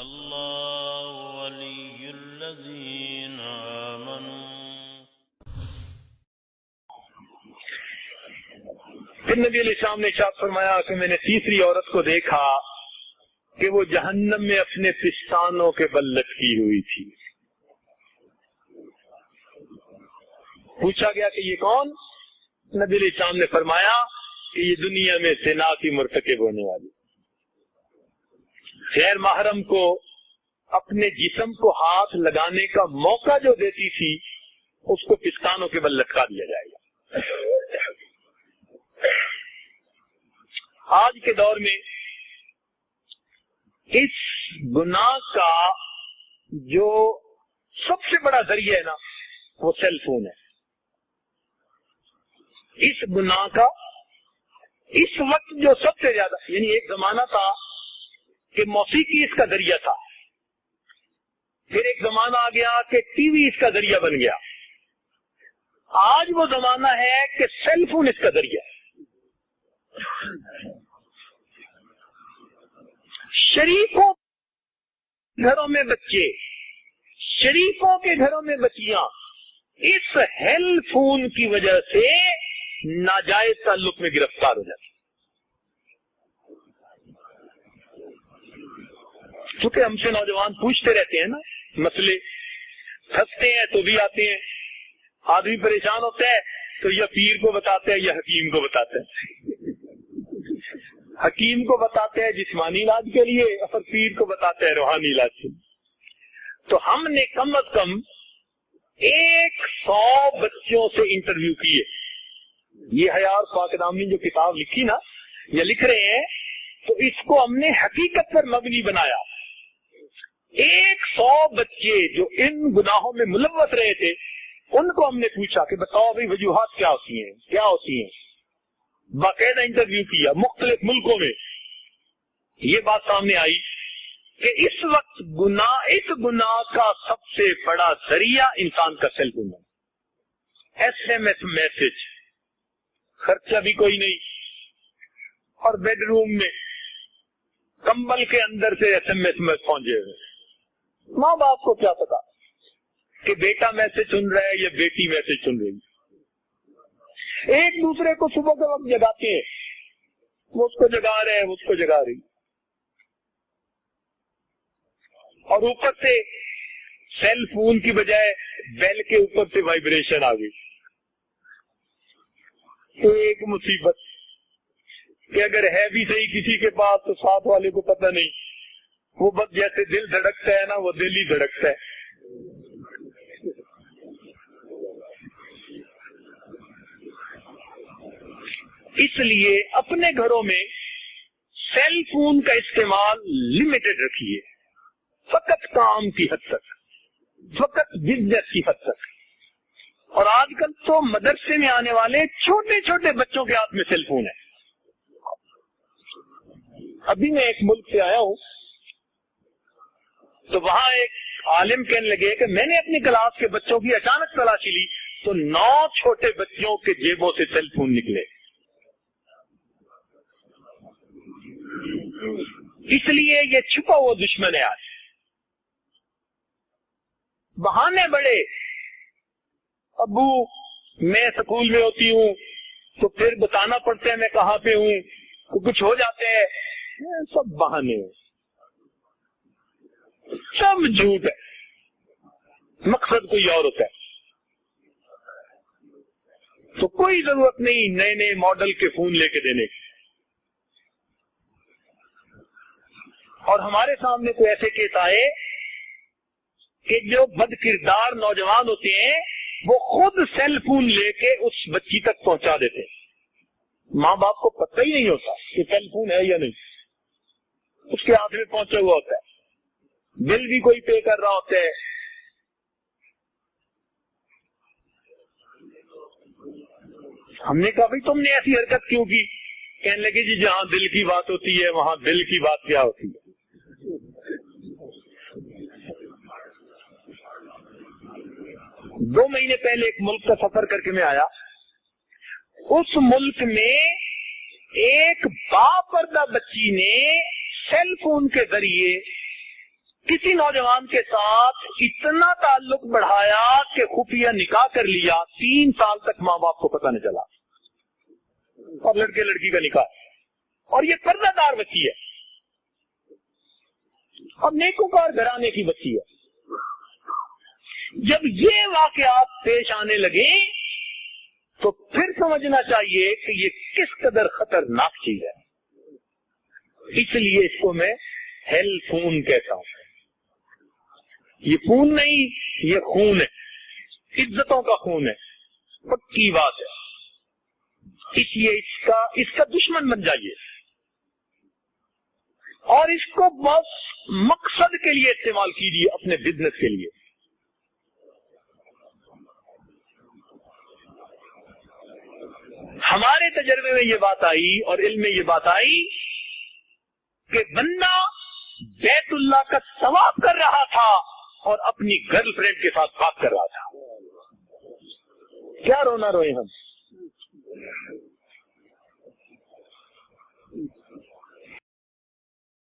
اللہ ولی الذین آمنوا۔ پھر نبی علیہ السلام نے ارشاد فرمایا کہ میں نے تیسری عورت کو دیکھا کہ وہ جہنم میں اپنے پستانوں کے بل لٹکی ہوئی تھی۔ پوچھا گیا کہ یہ کون؟ نبی علیہ السلام نے فرمایا کہ یہ دنیا میں زنا کی مرتکب ہونے والی، غیر محرم کو اپنے جسم کو ہاتھ لگانے کا موقع جو دیتی تھی اس کو پستانوں کے بل لٹکا دیا جائے گا۔ آج کے دور میں اس گناہ کا جو سب سے بڑا ذریعہ ہے نا وہ سیل فون ہے۔ اس گناہ کا اس وقت جو سب سے زیادہ، یعنی ایک زمانہ تھا کہ موسیقی اس کا ذریعہ تھا، پھر ایک زمانہ آ گیا کہ ٹی وی اس کا ذریعہ بن گیا، آج وہ زمانہ ہے کہ سیل فون اس کا ذریعہ ہے۔ شریفوں گھروں میں بچے، شریفوں کے گھروں میں بچیاں اس ہیل فون کی وجہ سے ناجائز تعلق میں گرفتار ہو جاتی۔ چونکہ ہم سے نوجوان پوچھتے رہتے ہیں نا مسئلے، پھنستے ہیں تو بھی آتے ہیں، آدمی پریشان ہوتا ہے تو یا پیر کو بتاتے ہیں یا حکیم کو بتاتے ہیں، حکیم کو بتاتے ہیں جسمانی علاج کے لیے اور پیر کو بتاتے ہیں روحانی علاج کے لیے۔ تو ہم نے کم از کم 100 بچوں سے انٹرویو کیے۔ یہ حیار پاک نام نے جو کتاب لکھی نا یا لکھ رہے ہیں تو اس کو ہم نے حقیقت پر مبنی بنایا۔ 100 بچے جو ان گناہوں میں ملوث رہے تھے ان کو ہم نے پوچھا کہ بتاؤ بھائی وجوہات کیا ہوتی ہیں، کیا ہوتی ہیں، باقاعدہ انٹرویو کیا مختلف ملکوں میں۔ یہ بات سامنے آئی کہ اس وقت اس گناہ کا سب سے بڑا ذریعہ انسان کا سیل فون ہے۔ ایس ایم ایس میسج، خرچہ بھی کوئی نہیں اور بیڈ روم میں کمبل کے اندر سے ایس ایم ایس میں پہنچے ہوئے۔ ماں باپ کو کیا پتا کہ بیٹا میسج سن رہا ہے یا بیٹی میسج سن رہی ہے۔ ایک دوسرے کو صبح کے وقت جگاتے ہیں، وہ اس کو جگا رہے ہیں، وہ اس کو جگا رہی، اور اوپر سے سیل فون کی بجائے بیل کے اوپر سے وائبریشن آ گئی۔ ایک مصیبت کہ اگر ہے بھی صحیح کسی کے پاس تو ساتھ والے کو پتہ نہیں، وہ بس جیسے دل دھڑکتا ہے نا وہ دل ہی دھڑکتا ہے۔ اس لیے اپنے گھروں میں سیل فون کا استعمال لمیٹڈ رکھیے، فقط کام کی حد تک، فقط بزنس کی حد تک۔ اور آج کل تو مدرسے میں آنے والے چھوٹے چھوٹے بچوں کے ہاتھ میں سیل فون ہے۔ ابھی میں ایک ملک سے آیا ہوں تو وہاں ایک عالم کہنے لگے کہ میں نے اپنی کلاس کے بچوں کی اچانک تلاشی لی تو 9 چھوٹے بچوں کے جیبوں سے سیل فون نکلے۔ اس لیے یہ چھپا ہوا دشمن ہے۔ آج بہانے بڑے، ابو میں سکول میں ہوتی ہوں تو پھر بتانا پڑتا ہے میں کہاں پہ ہوں، کچھ ہو جاتے ہیں، سب بہانے ہیں، سب جھوٹ ہے، مقصد کوئی اور ہوتا ہے۔ تو کوئی ضرورت نہیں نئے نئے ماڈل کے فون لے کے دینے کی۔ اور ہمارے سامنے کوئی ایسے کیس آئے کہ جو بد کردار نوجوان ہوتے ہیں وہ خود سیل فون لے کے اس بچی تک پہنچا دیتے ہیں، ماں باپ کو پتہ ہی نہیں ہوتا کہ سیل فون ہے یا نہیں، اس کے ہاتھ میں پہنچا ہوا ہوتا ہے، بل بھی کوئی پے کر رہا ہوتا ہے۔ ہم نے کہا بھائی تم نے ایسی حرکت کیوں کی؟ کہنے لگے جی جہاں دل کی بات ہوتی ہے وہاں دل کی بات کیا ہوتی ہے۔ 2 مہینے پہلے ایک ملک کا سفر کر کے میں آیا، اس ملک میں ایک باپردہ بچی نے سیل فون کے ذریعے کسی نوجوان کے ساتھ اتنا تعلق بڑھایا کہ خفیہ نکاح کر لیا، 3 سال تک ماں باپ کو پتہ نہ چلا، اور لڑکے لڑکی کا نکاح، اور یہ پردہ دار بچی ہے اور نیکوکار گھرانے کی بچی ہے۔ جب یہ واقعات پیش آنے لگے تو پھر سمجھنا چاہیے کہ یہ کس قدر خطرناک چیز ہے۔ اس لیے اس کو میں ہیل خون کہتا ہوں۔ یہ خون نہیں، یہ خون ہے، عزتوں کا خون ہے، پکی بات ہے۔ اس لیے اس کا دشمن بن جائیے اور اس کو بس مقصد کے لیے استعمال کیجیے، اپنے بزنس کے لیے۔ ہمارے تجربے میں یہ بات آئی اور علم میں یہ بات آئی کہ بندہ بیت اللہ کا طواف کر رہا تھا اور اپنی گرل فرینڈ کے ساتھ بات کر رہا تھا۔ کیا رونا روئے ہم؟